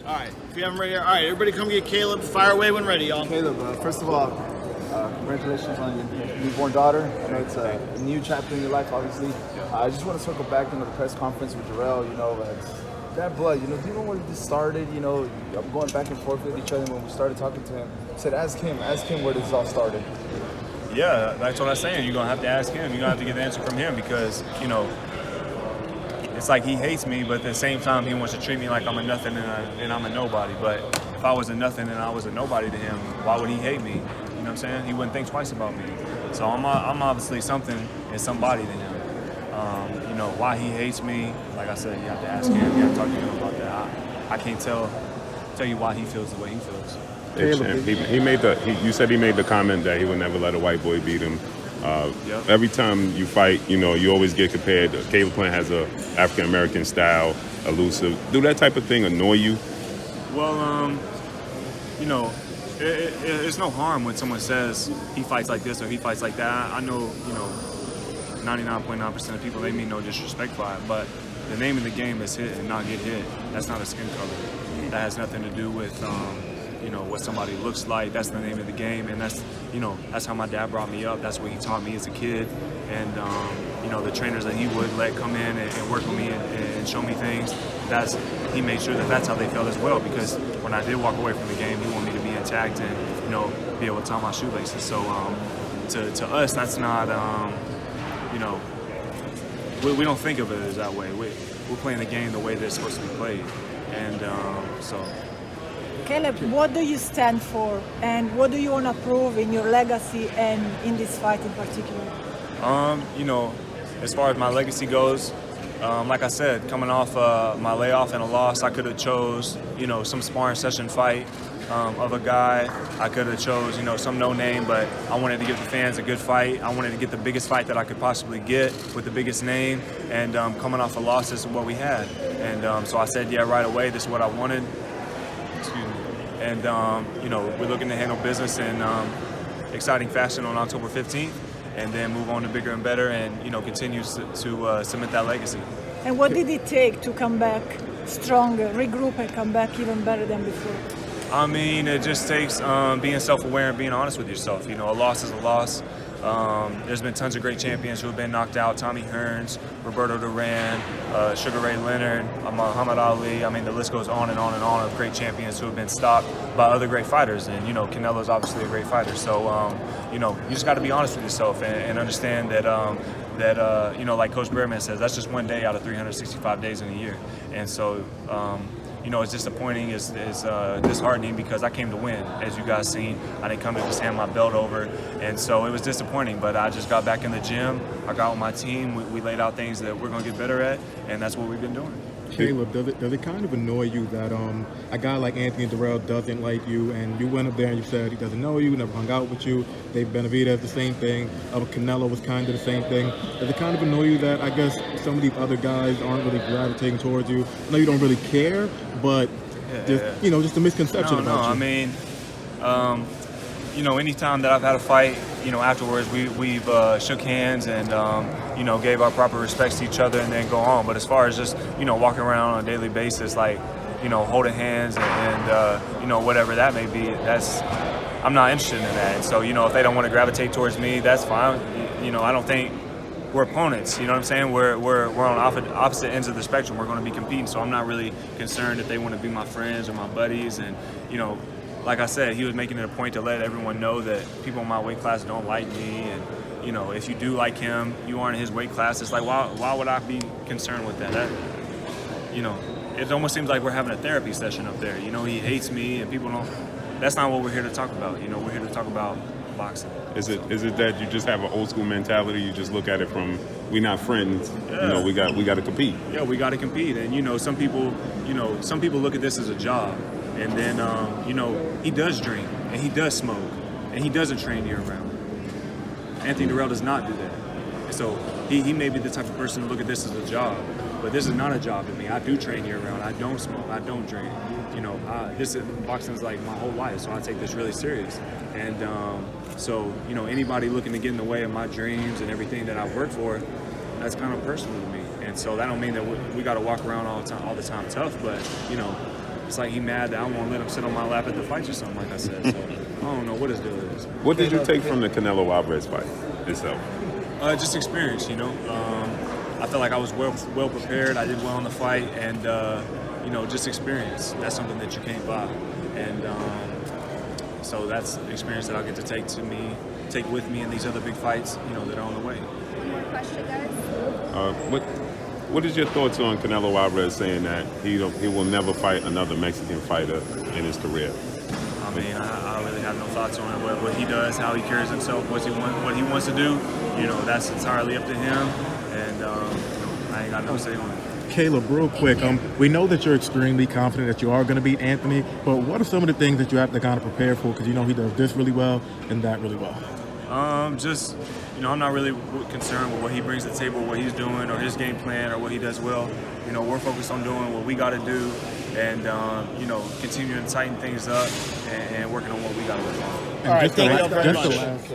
All right, if you haven't ready, all right, everybody come get Caleb. Fire away when ready, y'all. Caleb, first of all, congratulations on your newborn daughter. I know it's a new chapter in your life, obviously. I just want to circle back to the press conference with Dirrell. That blood, do you know when this started? I'm going back and forth with each other when we started talking to him. I said, ask him where this all started. Yeah, that's what I'm saying. You're going to have to ask him. You're going to have to get the answer from him because, it's like he hates me, but at the same time, he wants to treat me like I'm a nothing and I'm a nobody. But if I was a nothing and I was a nobody to him, why would he hate me? You know what I'm saying? He wouldn't think twice about me. So I'm obviously something and somebody to him. Why he hates me, like I said, you have to ask him. You have to talk to him about that. I can't tell you why he feels the way he feels. You said he made the comment that he would never let a white boy beat him. Yep. Every time you fight, you always get compared. Caleb Plant has a African American style, elusive. Do that type of thing annoy you? Well, it's no harm when someone says he fights like this or he fights like that. I know, 99.9% of people, they mean no disrespect by it, but the name of the game is hit and not get hit. That's not a skin color. That has nothing to do with, what somebody looks like. That's the name of the game, and that's how my dad brought me up. That's what he taught me as a kid, and the trainers that he would let come in and work with me and show me things. He made sure that's how they felt as well. Because when I did walk away from the game, he wanted me to be intact and be able to tie my shoelaces. So to us, that's not we don't think of it as that way. We're playing the game the way they're supposed to be played, and so. Caleb, what do you stand for, and what do you want to prove in your legacy and in this fight in particular? As far as my legacy goes, like I said, coming off my layoff and a loss, I could have chose, some sparring session fight of a guy. I could have chose, some no name, but I wanted to give the fans a good fight. I wanted to get the biggest fight that I could possibly get with the biggest name, and coming off a loss, this is what we had. And so I said, yeah, right away, this is what I wanted. And, we're looking to handle business in exciting fashion on October 15th and then move on to bigger and better and, continue to cement that legacy. And what did it take to come back stronger, regroup and come back even better than before? I mean, it just takes being self-aware and being honest with yourself. A loss is a loss. There's been tons of great champions who have been knocked out. Tommy Hearns, Roberto Duran, Sugar Ray Leonard, Muhammad Ali. I mean, the list goes on and on and on of great champions who have been stopped by other great fighters. And, Canelo's obviously a great fighter. So, you just got to be honest with yourself and understand that, like Coach Bearman says, that's just one day out of 365 days in a year. And so, it's disappointing, it's disheartening because I came to win. As you guys seen, I didn't come to just hand my belt over. And so it was disappointing, but I just got back in the gym. I got with my team. We laid out things that we're going to get better at, and that's what we've been doing. Caleb, does it kind of annoy you that a guy like Anthony Dirrell doesn't like you, and you went up there and you said he doesn't know you, never hung out with you? Dave Benavidez, the same thing. Canelo was kind of the same thing. Does it kind of annoy you that I guess some of these other guys aren't really gravitating towards you? I know you don't really care, but just a misconception about you. I mean, anytime that I've had a fight, afterwards we've shook hands and, gave our proper respects to each other and then go on. But as far as just, walking around on a daily basis, like, holding hands and whatever that may be, I'm not interested in that. And so, if they don't want to gravitate towards me, that's fine. I don't think we're opponents, you know what I'm saying? We're on opposite ends of the spectrum. We're going to be competing, so I'm not really concerned if they want to be my friends or my buddies. And, like I said, he was making it a point to let everyone know that people in my weight class don't like me. And, if you do like him, you aren't in his weight class. It's like, why would I be concerned with that? It almost seems like we're having a therapy session up there. He hates me and people don't. That's not what we're here to talk about. We're here to talk about boxing. Is it that you just have an old school mentality? You just look at it from, we're not friends. Yeah. We got to compete. Yeah, we got to compete. And some people look at this as a job. And then he does drink and he does smoke and he doesn't train year round. Anthony Dirrell does not do that. And so he may be the type of person to look at this as a job, but this is not a job to me. I do train year round. I don't smoke. I don't drink. Boxing is like my whole life, so I take this really serious. And so anybody looking to get in the way of my dreams and everything that I work for, that's kind of personal to me. And so that don't mean that we got to walk around all the time tough, but it's like he mad that I won't let him sit on my lap at the fights or something, like I said. So I don't know what his deal is. What did you take from the Canelo Alvarez fight itself? Just experience, you know. I felt like I was well prepared. I did well in the fight, and you know, just experience. That's something that you can't buy, and so that's experience that I'll get to take with me in these other big fights, you know, that are on the way. One more question, guys. What is your thoughts on Canelo Alvarez saying that he will never fight another Mexican fighter in his career? I mean, I really have no thoughts on it. What he does, how he carries himself, what he wants to do, you know, that's entirely up to him, and I ain't got no say on it. Caleb, real quick, we know that you're extremely confident that you are going to beat Anthony, but what are some of the things that you have to kind of prepare for? Because you know he does this really well and that really well. Just, you know, I'm not really concerned with what he brings to the table, what he's doing, or his game plan, or what he does well. You know, we're focused on doing what we got to do, and you know, continuing to tighten things up and working on what we got to work on. All right, thank you very Just much. the last